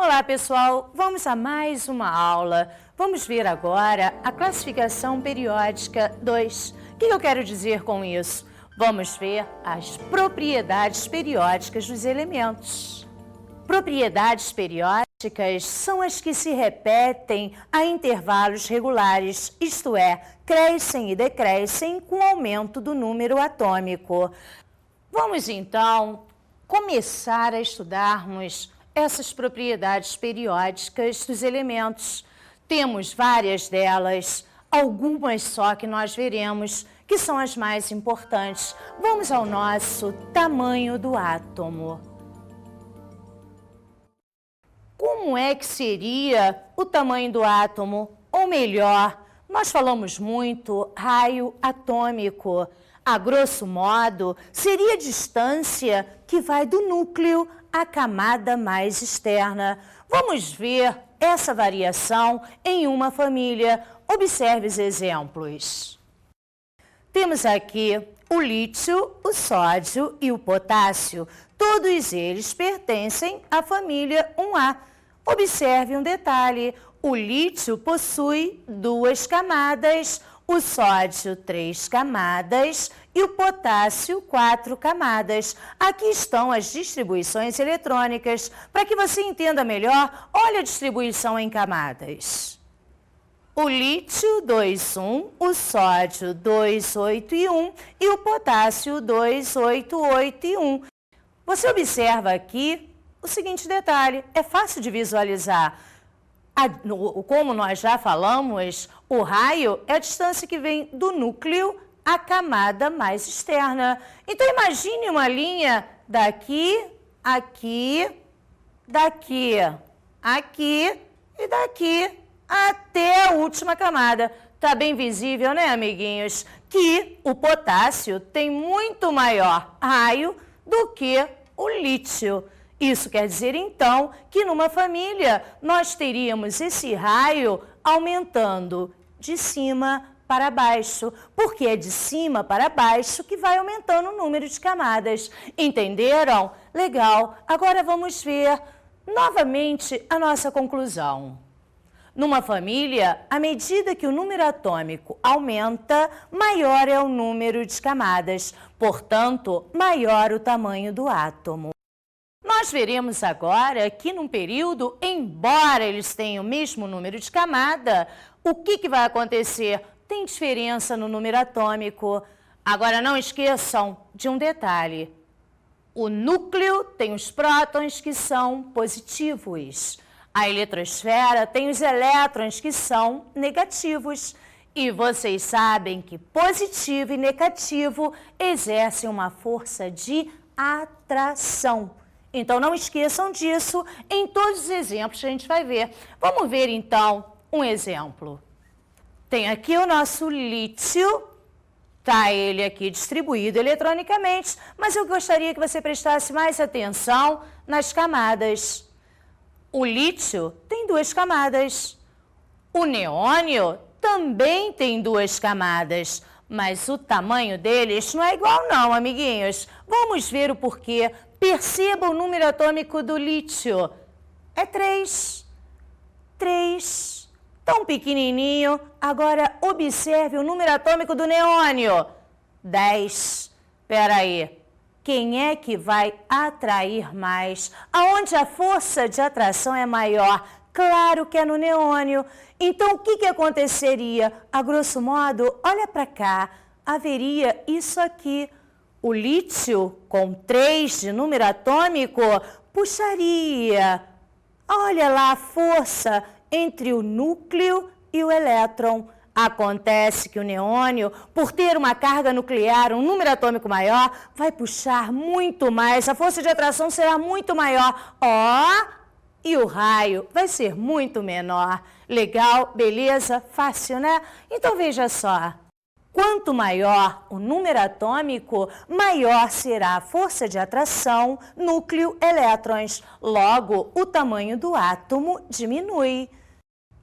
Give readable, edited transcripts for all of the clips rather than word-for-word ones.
Olá, pessoal! Vamos a mais uma aula. Vamos ver agora a classificação periódica 2. O que eu quero dizer com isso? Vamos ver as propriedades periódicas dos elementos. Propriedades periódicas são as que se repetem a intervalos regulares, isto é, crescem e decrescem com o aumento do número atômico. Vamos, então, começar a estudarmos essas propriedades periódicas dos elementos. Temos várias delas, algumas só que nós veremos, que são as mais importantes. Vamos ao nosso tamanho do átomo. Como é que seria o tamanho do átomo? Ou melhor, nós falamos muito raio atômico. A grosso modo, seria a distância que vai do núcleo à camada mais externa. Vamos ver essa variação em uma família. Observe os exemplos. Temos aqui o lítio, o sódio e o potássio. Todos eles pertencem à família 1A. Observe um detalhe. O lítio possui 2 camadas, o sódio 3 camadas e o potássio 4 camadas. Aqui estão as distribuições eletrônicas. Para que você entenda melhor, olha a distribuição em camadas. O lítio 2, 1, o sódio 2, 8 e 1 e o potássio 2, 8, 8 e 1. Você observa aqui o seguinte detalhe, é fácil de visualizar. Como nós já falamos, o raio é a distância que vem do núcleo à camada mais externa. Então, imagine uma linha daqui, aqui, daqui, aqui e daqui até a última camada. Tá bem visível, né, amiguinhos? Que o potássio tem muito maior raio do que o lítio. Isso quer dizer, então, que numa família nós teríamos esse raio aumentando de cima para baixo, porque é de cima para baixo que vai aumentando o número de camadas. Entenderam? Legal. Agora vamos ver novamente a nossa conclusão. Numa família, à medida que o número atômico aumenta, maior é o número de camadas, portanto, maior o tamanho do átomo. Nós veremos agora que num período, embora eles tenham o mesmo número de camada, o que vai acontecer? Tem diferença no número atômico. Agora não esqueçam de um detalhe. O núcleo tem os prótons que são positivos. A eletrosfera tem os elétrons que são negativos. E vocês sabem que positivo e negativo exercem uma força de atração. Então, não esqueçam disso em todos os exemplos que a gente vai ver. Vamos ver, então, um exemplo. Tem aqui o nosso lítio, tá ele aqui distribuído eletronicamente, mas eu gostaria que você prestasse mais atenção nas camadas. O lítio tem 2 camadas. O neônio também tem 2 camadas, mas o tamanho deles não é igual não, amiguinhos. Vamos ver o porquê. Perceba o número atômico do lítio. É 3. 3. Tão pequenininho. Agora, observe o número atômico do neônio. 10. Espera aí. Quem é que vai atrair mais? Aonde a força de atração é maior? Claro que é no neônio. Então, o que aconteceria? A grosso modo, olha para cá. Haveria isso aqui. O lítio, com 3 de número atômico, puxaria. Olha lá a força entre o núcleo e o elétron. Acontece que o neônio, por ter uma carga nuclear, um número atômico maior, vai puxar muito mais. A força de atração será muito maior. E o raio vai ser muito menor. Legal? Beleza? Fácil, né? Então, veja só. Quanto maior o número atômico, maior será a força de atração núcleo-elétrons. Logo, o tamanho do átomo diminui.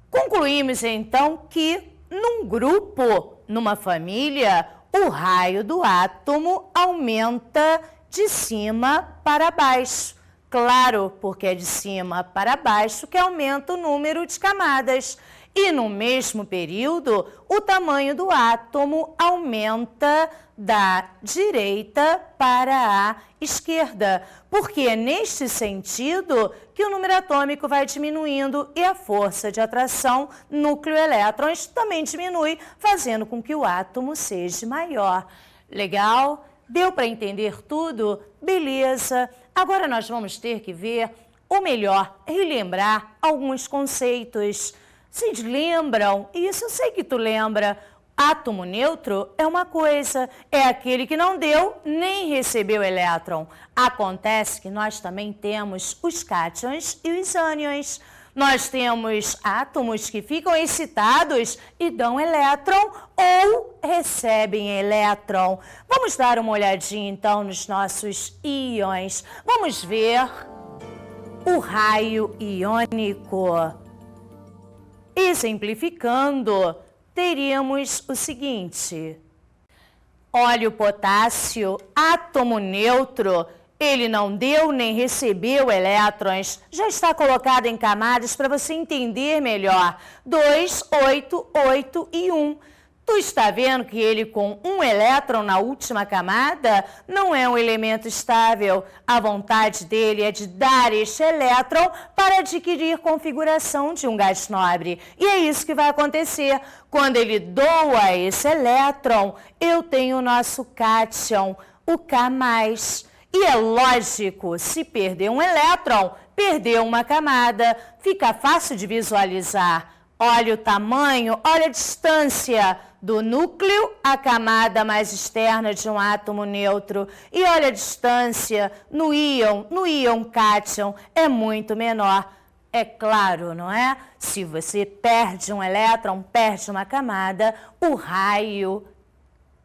Concluímos, então, que num grupo, numa família, o raio do átomo aumenta de cima para baixo. Claro, porque é de cima para baixo que aumenta o número de camadas. E no mesmo período, o tamanho do átomo aumenta da direita para a esquerda, porque é neste sentido que o número atômico vai diminuindo e a força de atração núcleo-elétrons também diminui, fazendo com que o átomo seja maior. Legal? Deu para entender tudo? Beleza! Agora nós vamos ter que ver, ou melhor, relembrar alguns conceitos. Vocês lembram? Isso eu sei que tu lembra. Átomo neutro é uma coisa, é aquele que não deu nem recebeu elétron. Acontece que nós também temos os cátions e os ânions. Nós temos átomos que ficam excitados e dão elétron ou recebem elétron. Vamos dar uma olhadinha então nos nossos íons. Vamos ver o raio iônico. Exemplificando, teríamos o seguinte: óleo potássio, átomo neutro, ele não deu nem recebeu elétrons, já está colocado em camadas para você entender melhor. 2, 8, 8 e 1. Tu está vendo que ele com um elétron na última camada não é um elemento estável. A vontade dele é de dar este elétron para adquirir configuração de um gás nobre. E é isso que vai acontecer. Quando ele doa esse elétron, eu tenho o nosso cátion, o K+. E é lógico, se perder um elétron, perdeu uma camada. Fica fácil de visualizar. Olha o tamanho, olha a distância do núcleo à camada mais externa de um átomo neutro. E olha a distância no íon cátion, é muito menor. É claro, não é? Se você perde um elétron, perde uma camada, o raio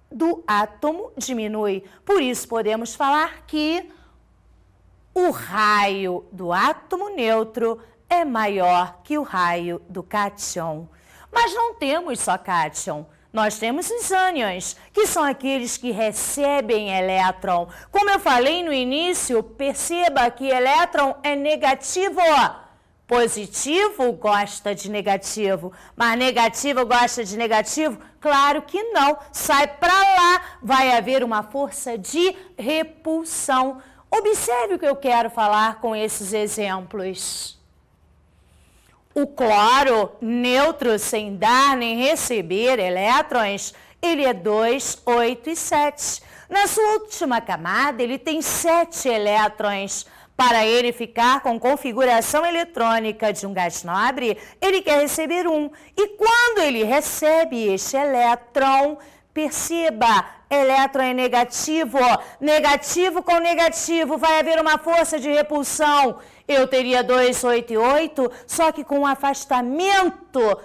do átomo diminui. Por isso podemos falar que o raio do átomo neutro é maior que o raio do cátion. Mas não temos só cátion. Nós temos os ânions, que são aqueles que recebem elétron. Como eu falei no início, perceba que elétron é negativo. Positivo gosta de negativo, mas negativo gosta de negativo? Claro que não. Sai para lá, vai haver uma força de repulsão. Observe o que eu quero falar com esses exemplos. O cloro, neutro, sem dar nem receber elétrons, ele é 2, 8 e 7. Na sua última camada, ele tem 7 elétrons. Para ele ficar com configuração eletrônica de um gás nobre, ele quer receber 1. E quando ele recebe este elétron, perceba, elétron é negativo. Negativo com negativo, vai haver uma força de repulsão. Eu teria 2, 8 e 8, só que com um afastamento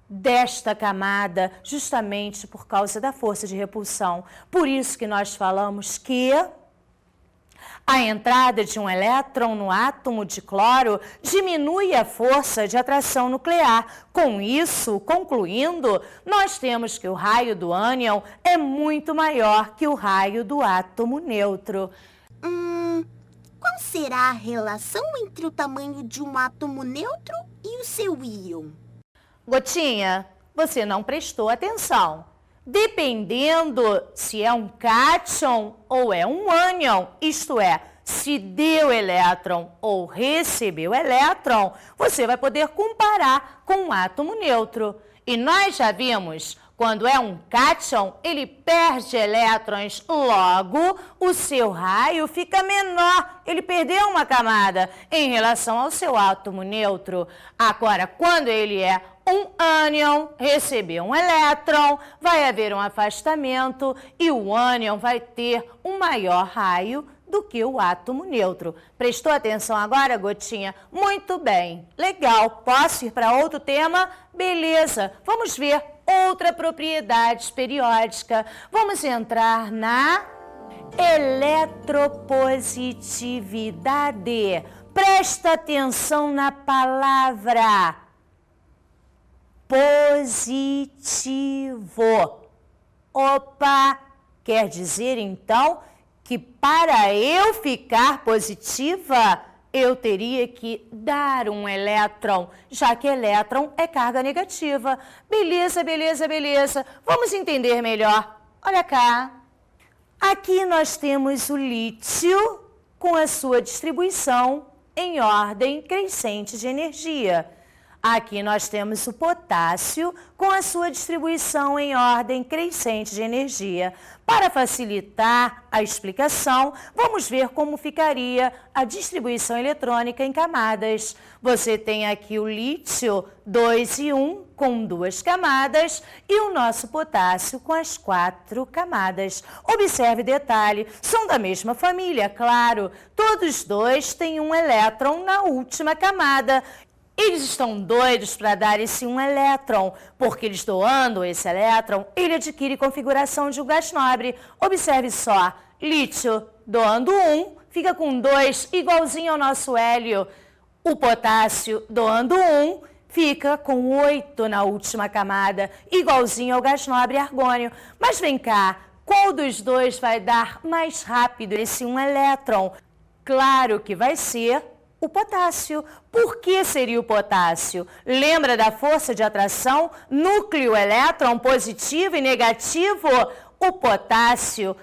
desta camada, justamente por causa da força de repulsão. Por isso que nós falamos que a entrada de um elétron no átomo de cloro diminui a força de atração nuclear. Com isso, concluindo, nós temos que o raio do ânion é muito maior que o raio do átomo neutro. Qual será a relação entre o tamanho de um átomo neutro e o seu íon? Gotinha, você não prestou atenção. Dependendo se é um cátion ou é um ânion, isto é, se deu elétron ou recebeu elétron, você vai poder comparar com um átomo neutro. E nós já vimos, quando é um cátion, ele perde elétrons, logo o seu raio fica menor, ele perdeu uma camada em relação ao seu átomo neutro. Agora, quando ele é um ânion, recebeu um elétron, vai haver um afastamento e o ânion vai ter um maior raio do que o átomo neutro. Prestou atenção agora, Gotinha? Muito bem, legal. Posso ir para outro tema? Beleza, vamos ver outra propriedade periódica. Vamos entrar na eletropositividade. Presta atenção na palavra positivo. Opa, quer dizer então que para eu ficar positiva, eu teria que dar um elétron, já que elétron é carga negativa. Beleza, beleza, beleza. Vamos entender melhor. Olha cá. Aqui nós temos o lítio com a sua distribuição em ordem crescente de energia. Aqui nós temos o potássio com a sua distribuição em ordem crescente de energia. Para facilitar a explicação, vamos ver como ficaria a distribuição eletrônica em camadas. Você tem aqui o lítio 2 e 1 com 2 camadas e o nosso potássio com as 4 camadas. Observe detalhe, são da mesma família, claro. Todos dois têm um elétron na última camada. Eles estão doidos para dar esse um elétron, porque eles doando esse elétron, ele adquire configuração de um gás nobre. Observe só, lítio doando 1, fica com 2, igualzinho ao nosso hélio. O potássio doando 1, fica com 8 na última camada, igualzinho ao gás nobre argônio. Mas vem cá, qual dos dois vai dar mais rápido esse um elétron? Claro que vai ser o potássio. Por que seria o potássio? Lembra da força de atração? Núcleo-elétron positivo e negativo? O potássio,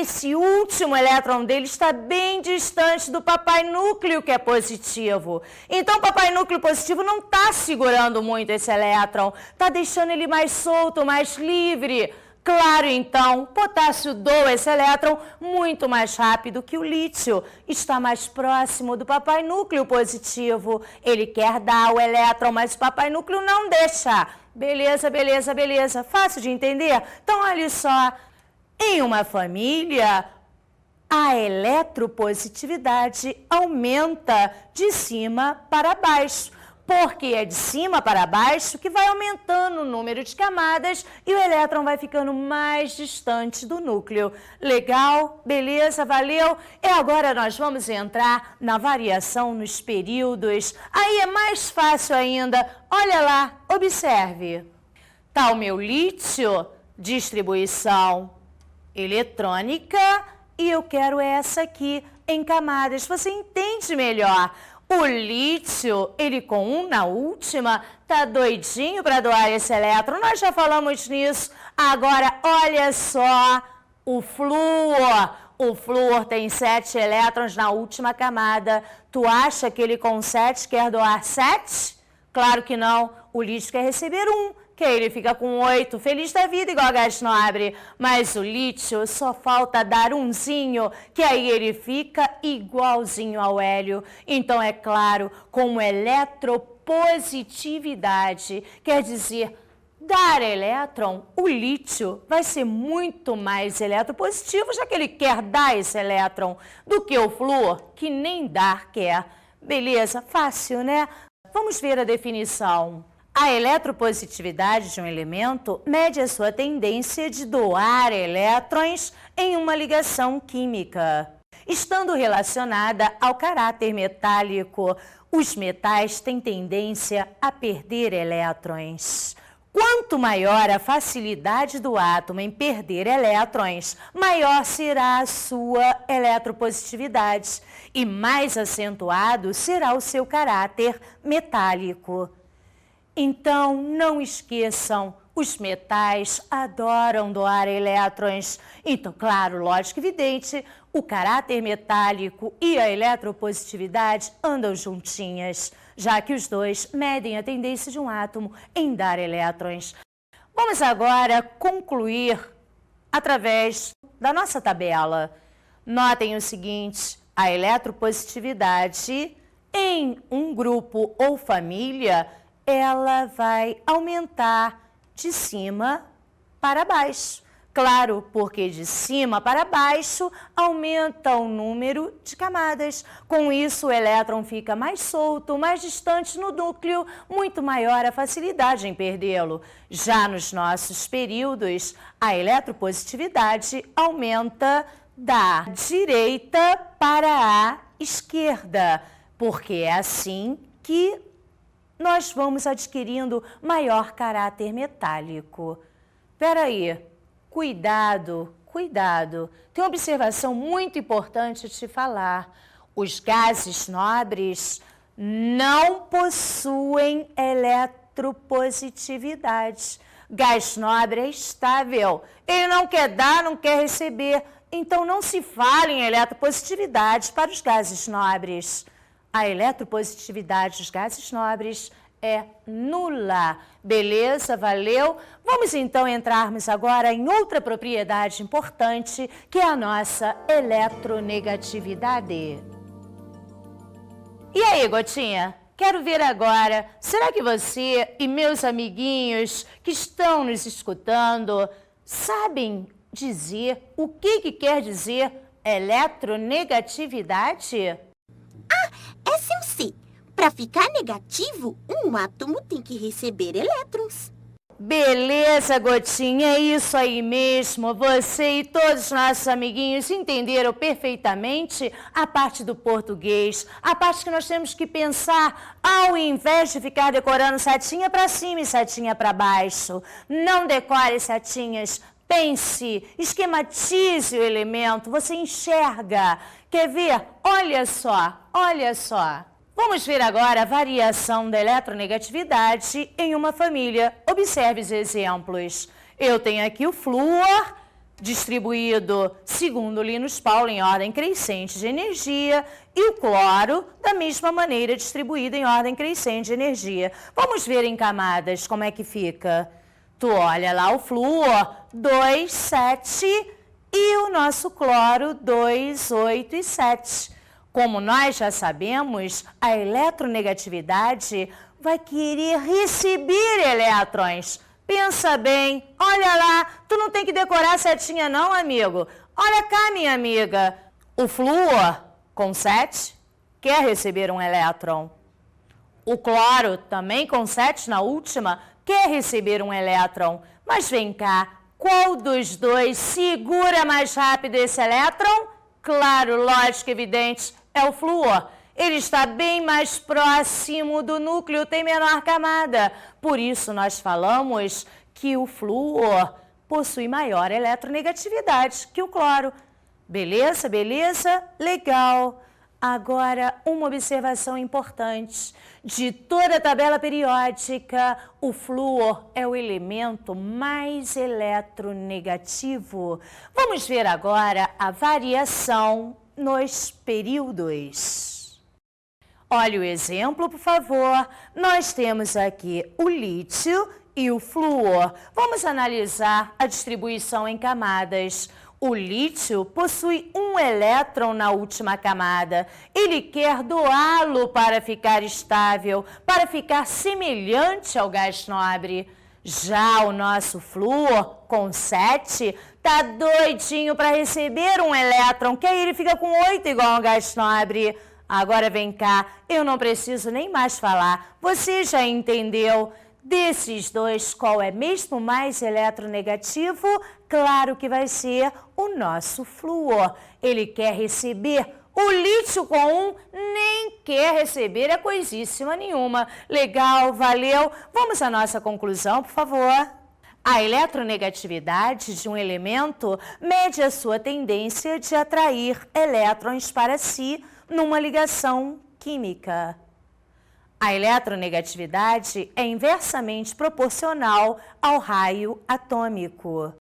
esse último elétron dele está bem distante do papai núcleo, que é positivo. Então, o papai núcleo positivo não está segurando muito esse elétron, está deixando ele mais solto, mais livre. Claro, então, o potássio doa esse elétron muito mais rápido que o lítio. Está mais próximo do papai núcleo positivo. Ele quer dar o elétron, mas o papai núcleo não deixa. Beleza, beleza, beleza. Fácil de entender? Então, olha só. Em uma família, a eletropositividade aumenta de cima para baixo. Porque é de cima para baixo que vai aumentando o número de camadas e o elétron vai ficando mais distante do núcleo. Legal? Beleza? Valeu? E agora nós vamos entrar na variação nos períodos. Aí é mais fácil ainda. Olha lá, observe. Tá o meu lítio, distribuição eletrônica, e eu quero essa aqui em camadas. Você entende melhor? O lítio, ele com 1 na última, tá doidinho para doar esse elétron. Nós já falamos nisso. Agora, olha só o flúor. O flúor tem 7 elétrons na última camada. Tu acha que ele com 7 quer doar 7? Claro que não. O lítio quer receber 1. Que ele fica com 8, feliz da vida, igual a gás nobre. Mas o lítio só falta dar umzinho, que aí ele fica igualzinho ao hélio. Então, é claro, como eletropositividade, quer dizer, dar elétron, o lítio vai ser muito mais eletropositivo, já que ele quer dar esse elétron, do que o flúor, que nem dar quer. Beleza? Fácil, né? Vamos ver a definição. A eletropositividade de um elemento mede a sua tendência de doar elétrons em uma ligação química. Estando relacionada ao caráter metálico, os metais têm tendência a perder elétrons. Quanto maior a facilidade do átomo em perder elétrons, maior será a sua eletropositividade e mais acentuado será o seu caráter metálico. Então, não esqueçam, os metais adoram doar elétrons. Então, claro, lógico e evidente, o caráter metálico e a eletropositividade andam juntinhas, já que os dois medem a tendência de um átomo em dar elétrons. Vamos agora concluir através da nossa tabela. Notem o seguinte, a eletropositividade em um grupo ou família, ela vai aumentar de cima para baixo. Claro, porque de cima para baixo aumenta o número de camadas. Com isso, o elétron fica mais solto, mais distante no núcleo, muito maior a facilidade em perdê-lo. Já nos nossos períodos, a eletropositividade aumenta da direita para a esquerda, porque é assim que nós vamos adquirindo maior caráter metálico. Espera aí, cuidado, cuidado. Tem uma observação muito importante de te falar. Os gases nobres não possuem eletropositividade. Gás nobre é estável. Ele não quer dar, não quer receber. Então, não se fala em eletropositividade para os gases nobres. A eletropositividade dos gases nobres é nula. Beleza? Valeu? Vamos então entrarmos agora em outra propriedade importante, que é a nossa eletronegatividade. E aí, Gotinha? Quero ver agora, será que você e meus amiguinhos que estão nos escutando sabem dizer o que quer dizer eletronegatividade? Essa eu sei. Para ficar negativo, um átomo tem que receber elétrons. Beleza, Gotinha, é isso aí mesmo. Você e todos os nossos amiguinhos entenderam perfeitamente a parte do português, a parte que nós temos que pensar ao invés de ficar decorando setinha para cima e setinha para baixo. Não decore setinhas, pense, esquematize o elemento, você enxerga. Quer ver? Olha só, olha só. Vamos ver agora a variação da eletronegatividade em uma família. Observe os exemplos. Eu tenho aqui o flúor, distribuído segundo Linus Pauling em ordem crescente de energia, e o cloro, da mesma maneira, distribuído em ordem crescente de energia. Vamos ver em camadas como é que fica. Tu olha lá o flúor, 2, 7, e o nosso cloro, 2, 8 e 7. Como nós já sabemos, a eletronegatividade vai querer receber elétrons. Pensa bem, olha lá, tu não tem que decorar a setinha não, amigo. Olha cá, minha amiga, o flúor, com 7, quer receber um elétron. O cloro, também com 7 na última, quer receber um elétron. Mas vem cá, qual dos dois segura mais rápido esse elétron? Claro, lógico, evidente, é o flúor. Ele está bem mais próximo do núcleo, tem menor camada. Por isso, nós falamos que o flúor possui maior eletronegatividade que o cloro. Beleza? Beleza? Legal. Agora, uma observação importante. De toda a tabela periódica, o flúor é o elemento mais eletronegativo. Vamos ver agora a variação nos períodos. Olha o exemplo, por favor. Nós temos aqui o lítio e o flúor. Vamos analisar a distribuição em camadas. O lítio possui um elétron na última camada. Ele quer doá-lo para ficar estável, para ficar semelhante ao gás nobre. Já o nosso flúor, com 7, tá doidinho para receber um elétron, que aí ele fica com 8 igual ao gás nobre. Agora vem cá, eu não preciso nem mais falar. Você já entendeu? Desses dois, qual é mesmo mais eletronegativo? Claro que vai ser o nosso flúor. Ele quer receber. O lítio com 1 nem quer receber a coisíssima nenhuma. Legal, valeu. Vamos à nossa conclusão, por favor. A eletronegatividade de um elemento mede a sua tendência de atrair elétrons para si numa ligação química. A eletronegatividade é inversamente proporcional ao raio atômico.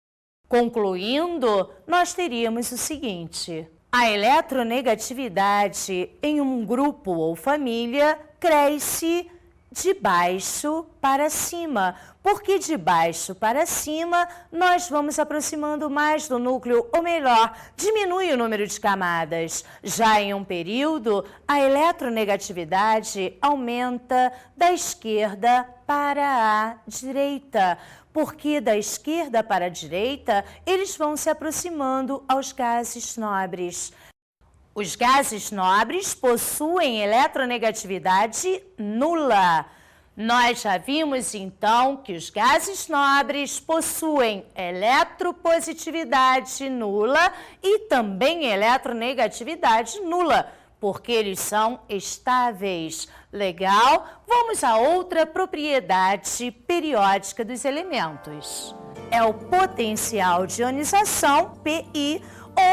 Concluindo, nós teríamos o seguinte: a eletronegatividade em um grupo ou família cresce de baixo para cima, porque de baixo para cima nós vamos aproximando mais do núcleo, ou melhor, diminui o número de camadas. Já em um período, a eletronegatividade aumenta da esquerda para a direita, porque da esquerda para a direita eles vão se aproximando aos gases nobres. Os gases nobres possuem eletronegatividade nula. Nós já vimos, então, que os gases nobres possuem eletropositividade nula e também eletronegatividade nula, porque eles são estáveis. Legal? Vamos a outra propriedade periódica dos elementos. É o potencial de ionização, PI,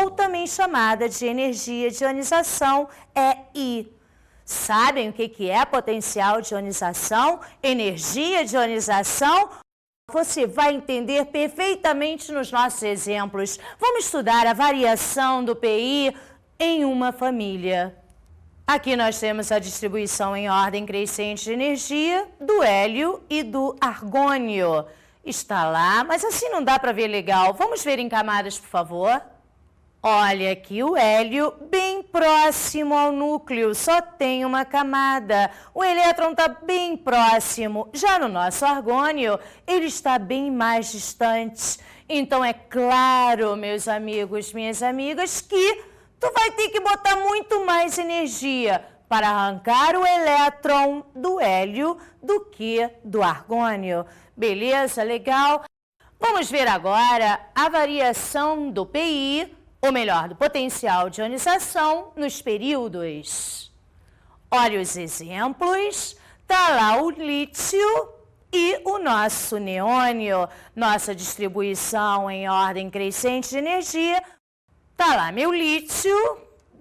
ou também chamada de energia de ionização, EI. Sabem o que é potencial de ionização, energia de ionização? Você vai entender perfeitamente nos nossos exemplos. Vamos estudar a variação do PI em uma família. Aqui nós temos a distribuição em ordem crescente de energia do hélio e do argônio. Está lá, mas assim não dá para ver legal. Vamos ver em camadas, por favor? Olha aqui o hélio bem próximo ao núcleo, só tem uma camada. O elétron está bem próximo. Já no nosso argônio, ele está bem mais distante. Então é claro, meus amigos, minhas amigas, que tu vai ter que botar muito mais energia para arrancar o elétron do hélio do que do argônio. Beleza? Legal? Vamos ver agora a variação do PI, ou melhor, do potencial de ionização nos períodos. Olha os exemplos. Está lá o lítio e o nosso neônio. Nossa distribuição em ordem crescente de energia. Está lá meu lítio,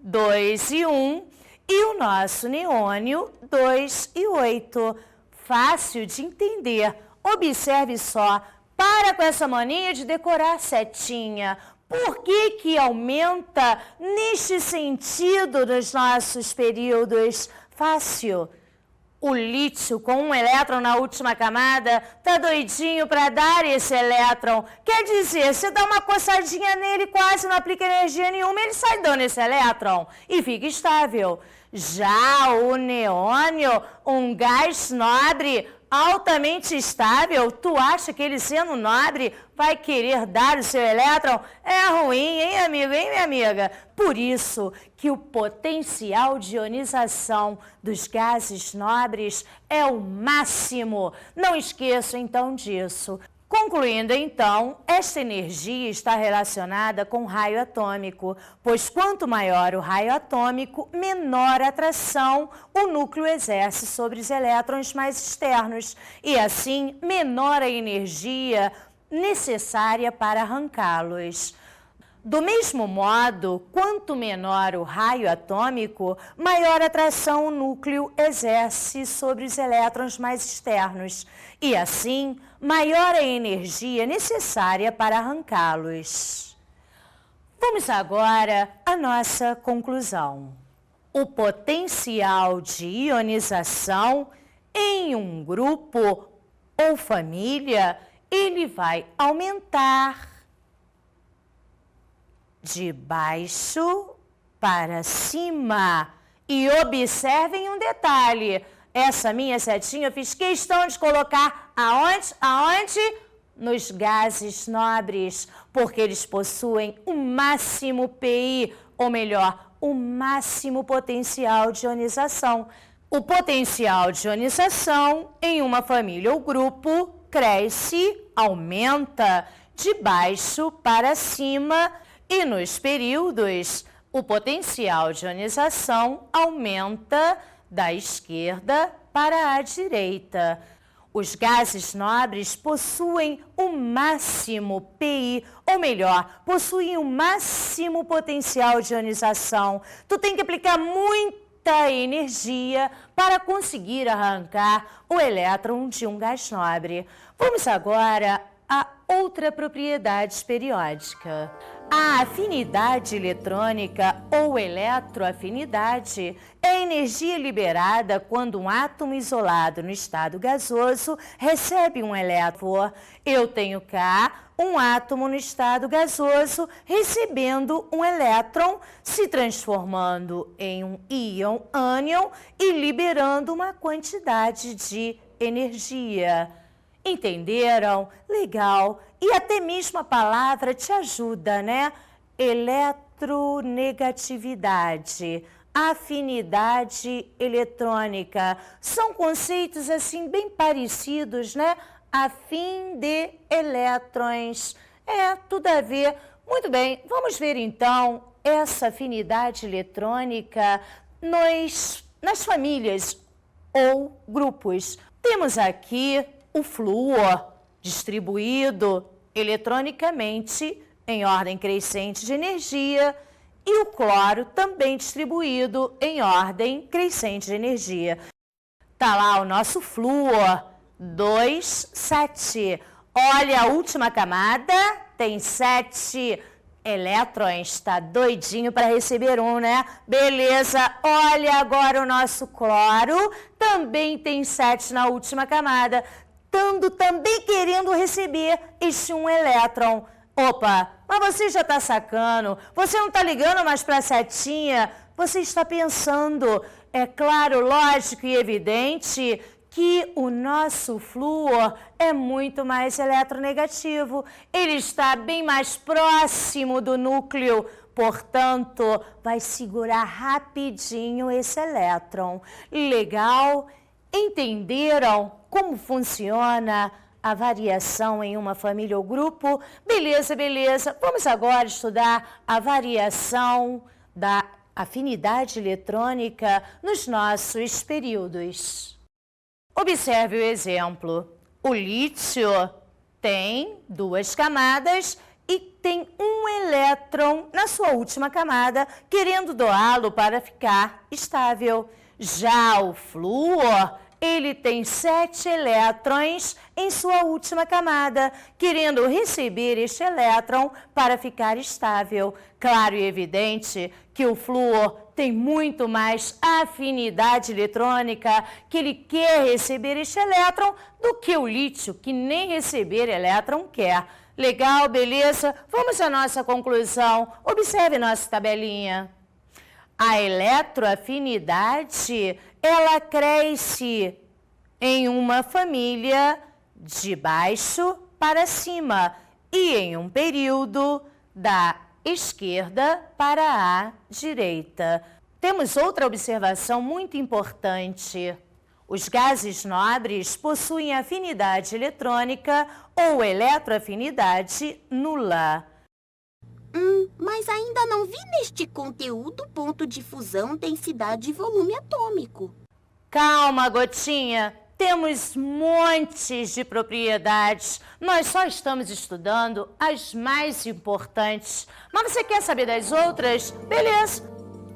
2 e 1, e o nosso neônio, 2 e 8. Fácil de entender. Observe só, para com essa mania de decorar setinha. Por que aumenta neste sentido nos nossos períodos? Fácil. O lítio com um elétron na última camada tá doidinho para dar esse elétron. Quer dizer, você dá uma coçadinha nele, quase não aplica energia nenhuma, ele sai dando esse elétron e fica estável. Já o neônio, um gás nobre, altamente estável, tu acha que ele sendo nobre vai querer dar o seu elétron? É ruim, hein, amigo, hein, minha amiga? Por isso que o potencial de ionização dos gases nobres é o máximo. Não esqueça então disso. Concluindo, então, esta energia está relacionada com o raio atômico, pois quanto maior o raio atômico, menor a atração o núcleo exerce sobre os elétrons mais externos e, assim, menor a energia necessária para arrancá-los. Do mesmo modo, quanto menor o raio atômico, maior atração o núcleo exerce sobre os elétrons mais externos e, assim, maior a energia necessária para arrancá-los. Vamos agora à nossa conclusão. O potencial de ionização em um grupo ou família, ele vai aumentar de baixo para cima. E observem um detalhe. Essa minha setinha eu fiz questão de colocar aonde? Aonde? Nos gases nobres, porque eles possuem o máximo PI, ou melhor, o máximo potencial de ionização. O potencial de ionização em uma família ou grupo cresce, aumenta de baixo para cima. E nos períodos, o potencial de ionização aumenta da esquerda para a direita. Os gases nobres possuem o máximo PI, ou melhor, possuem o máximo potencial de ionização. Tu tem que aplicar muita energia para conseguir arrancar o elétron de um gás nobre. Vamos agora a outra propriedade periódica. A afinidade eletrônica ou eletroafinidade é a energia liberada quando um átomo isolado no estado gasoso recebe um elétron. Eu tenho cá um átomo no estado gasoso recebendo um elétron, se transformando em um íon ânion e liberando uma quantidade de energia. Entenderam? Legal. E até mesmo a palavra te ajuda, né? Eletronegatividade, afinidade eletrônica. São conceitos assim bem parecidos, né? Afim de elétrons. É, tudo a ver. Muito bem, vamos ver então essa afinidade eletrônica nas famílias ou grupos. Temos aqui o flúor distribuído eletronicamente em ordem crescente de energia e o cloro também distribuído em ordem crescente de energia. Tá lá o nosso flúor, 2, 7. Olha a última camada, tem 7 elétrons, tá doidinho para receber um, né? Beleza, olha agora o nosso cloro, também tem 7 na última camada, também querendo receber este um elétron. Opa, mas você já está sacando, você não está ligando mais para a setinha, você está pensando, é claro, lógico e evidente, que o nosso flúor é muito mais eletronegativo. Ele está bem mais próximo do núcleo, portanto, vai segurar rapidinho esse elétron. Legal? Entenderam como funciona a variação em uma família ou grupo? Beleza, beleza. Vamos agora estudar a variação da afinidade eletrônica nos nossos períodos. Observe o exemplo. O lítio tem 2 camadas e tem um elétron na sua última camada, querendo doá-lo para ficar estável. Já o flúor, ele tem 7 elétrons em sua última camada, querendo receber este elétron para ficar estável. Claro e evidente que o flúor tem muito mais afinidade eletrônica, que ele quer receber este elétron, do que o lítio, que nem receber elétron quer. Legal, beleza? Vamos à nossa conclusão. Observe nossa tabelinha. A eletroafinidade, ela cresce em uma família de baixo para cima e em um período da esquerda para a direita. Temos outra observação muito importante. Os gases nobres possuem afinidade eletrônica ou eletroafinidade nula. Mas ainda não vi neste conteúdo ponto de fusão, densidade e volume atômico. Calma, Gotinha. Temos montes de propriedades. Nós só estamos estudando as mais importantes. Mas você quer saber das outras? Beleza.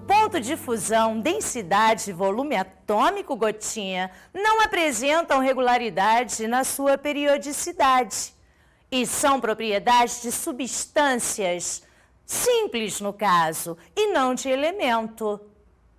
Ponto de fusão, densidade e volume atômico, Gotinha, não apresentam regularidade na sua periodicidade. E são propriedades de substâncias simples, no caso, e não de elemento.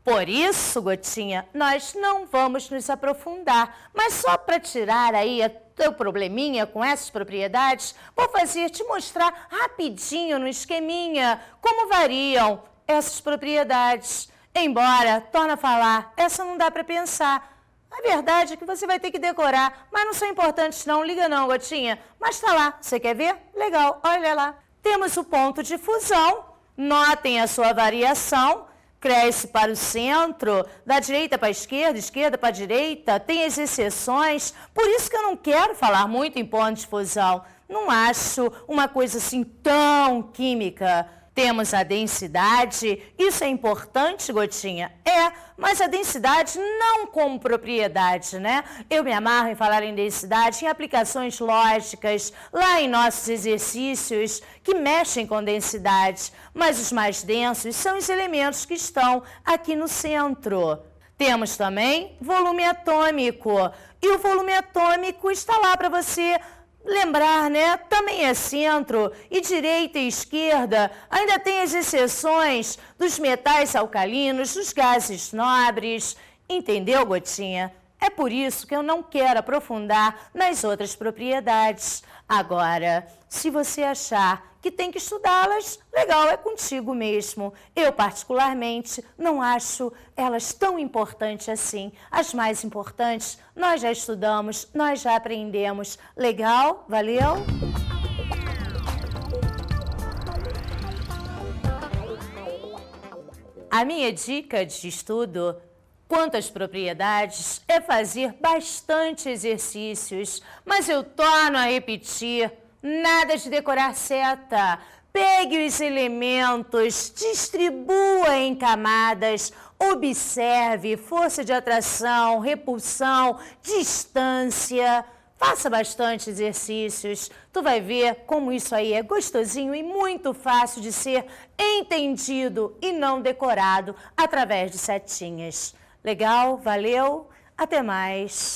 Por isso, Gotinha, nós não vamos nos aprofundar, mas só para tirar aí o teu probleminha com essas propriedades, vou te mostrar rapidinho no esqueminha como variam essas propriedades. Embora, torna a falar, essa não dá para pensar. A verdade é que você vai ter que decorar, mas não são importantes não, liga não, Gotinha. Mas tá lá, você quer ver? Legal, olha lá. Temos o ponto de fusão, notem a sua variação, cresce para o centro, da direita para a esquerda, esquerda para a direita, tem as exceções, por isso que eu não quero falar muito em ponto de fusão. Não acho uma coisa assim tão química. Temos a densidade, isso é importante, Gotinha? Mas a densidade não como propriedade, né? Eu me amarro em falar em densidade em aplicações lógicas, lá em nossos exercícios que mexem com densidade, mas os mais densos são os elementos que estão aqui no centro. Temos também volume atômico, e o volume atômico está lá para você lembrar, né? Também é centro e direita e esquerda. Ainda tem as exceções dos metais alcalinos, dos gases nobres. Entendeu, Gotinha? É por isso que eu não quero aprofundar nas outras propriedades. Agora, se você achar que tem que estudá-las, legal, é contigo mesmo. Eu, particularmente, não acho elas tão importantes assim. As mais importantes nós já estudamos, nós já aprendemos. Legal? Valeu? A minha dica de estudo quanto às propriedades é fazer bastante exercícios, mas eu torno a repetir, nada de decorar seta. Pegue os elementos, distribua em camadas, observe força de atração, repulsão, distância. Faça bastante exercícios, tu vai ver como isso aí é gostosinho e muito fácil de ser entendido e não decorado através de setinhas. Legal? Valeu? Até mais!